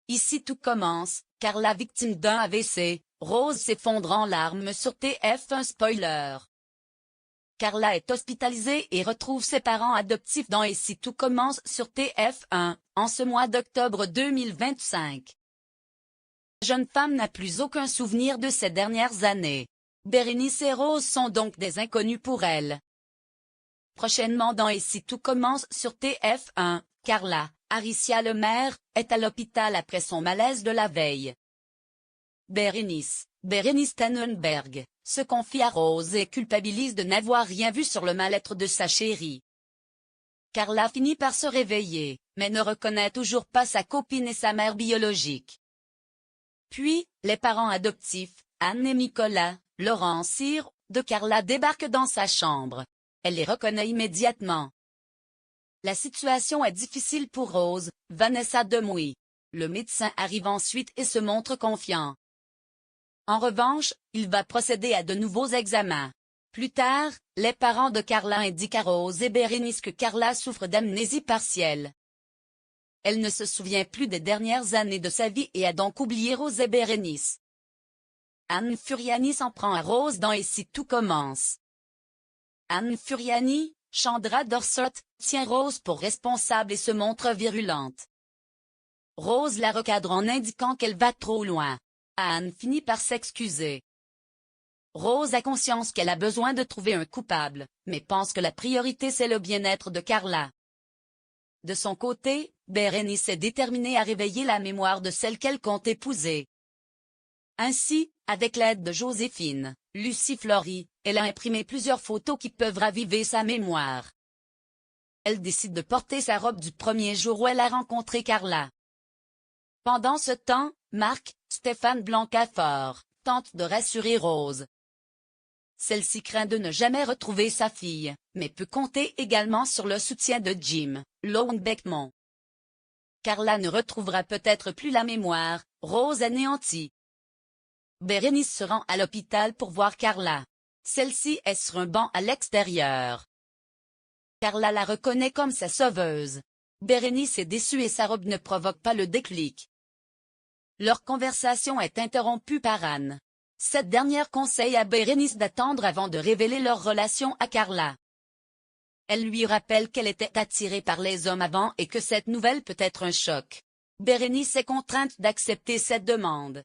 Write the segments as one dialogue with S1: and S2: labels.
S1: Ici tout commence, Carla victime d'un AVC, Rose s'effondre en larmes sur TF1 spoiler. Carla est hospitalisée et retrouve ses parents adoptifs dans Ici tout commence sur TF1, en ce mois d'octobre 2025. La jeune femme n'a plus aucun souvenir de ces dernières années. Bérénice et Rose sont donc des inconnus pour elle. Prochainement dans Ici tout commence sur TF1, Carla, Aricia Lemaire, est à l'hôpital après son malaise de la veille. Bérénice Tannenberg, se confie à Rose et culpabilise de n'avoir rien vu sur le mal-être de sa chérie. Carla finit par se réveiller, mais ne reconnaît toujours pas sa copine et sa mère biologique. Puis, les parents adoptifs, Anne et Nicolas, Laurent Cyr, de Carla débarquent dans sa chambre. Elle les reconnaît immédiatement. La situation est difficile pour Rose, Vanessa Demouy. Le médecin arrive ensuite et se montre confiant. En revanche, il va procéder à de nouveaux examens. Plus tard, les parents de Carla indiquent à Rose et Bérénice que Carla souffre d'amnésie partielle. Elle ne se souvient plus des dernières années de sa vie et a donc oublié Rose et Bérénice. Anne Furiani s'en prend à Rose dans Ici tout commence. Anne Furiani, Chandra Dorsett, tient Rose pour responsable et se montre virulente. Rose la recadre en indiquant qu'elle va trop loin. Anne finit par s'excuser. Rose a conscience qu'elle a besoin de trouver un coupable, mais pense que la priorité c'est le bien-être de Carla. De son côté, Bérénice est déterminée à réveiller la mémoire de celle qu'elle compte épouser. Ainsi, avec l'aide de Joséphine, Lucie Flory, elle a imprimé plusieurs photos qui peuvent raviver sa mémoire. Elle décide de porter sa robe du premier jour où elle a rencontré Carla. Pendant ce temps, Marc, Stéphane Blancafort, tente de rassurer Rose. Celle-ci craint de ne jamais retrouver sa fille, mais peut compter également sur le soutien de Jim, Lone Beckmont. Carla ne retrouvera peut-être plus la mémoire, Rose anéantie. Bérénice se rend à l'hôpital pour voir Carla. Celle-ci est sur un banc à l'extérieur. Carla la reconnaît comme sa sauveuse. Bérénice est déçue et sa robe ne provoque pas le déclic. Leur conversation est interrompue par Anne. Cette dernière conseille à Bérénice d'attendre avant de révéler leur relation à Carla. Elle lui rappelle qu'elle était attirée par les hommes avant et que cette nouvelle peut être un choc. Bérénice est contrainte d'accepter cette demande.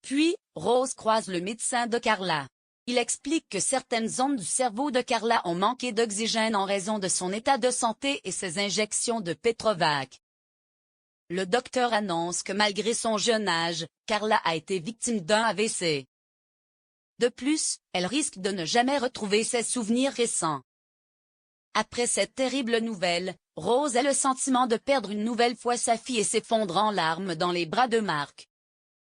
S1: Puis, Rose croise le médecin de Carla. Il explique que certaines zones du cerveau de Carla ont manqué d'oxygène en raison de son état de santé et ses injections de Petrovac. Le docteur annonce que malgré son jeune âge, Carla a été victime d'un AVC. De plus, elle risque de ne jamais retrouver ses souvenirs récents. Après cette terrible nouvelle, Rose a le sentiment de perdre une nouvelle fois sa fille et s'effondre en larmes dans les bras de Marc.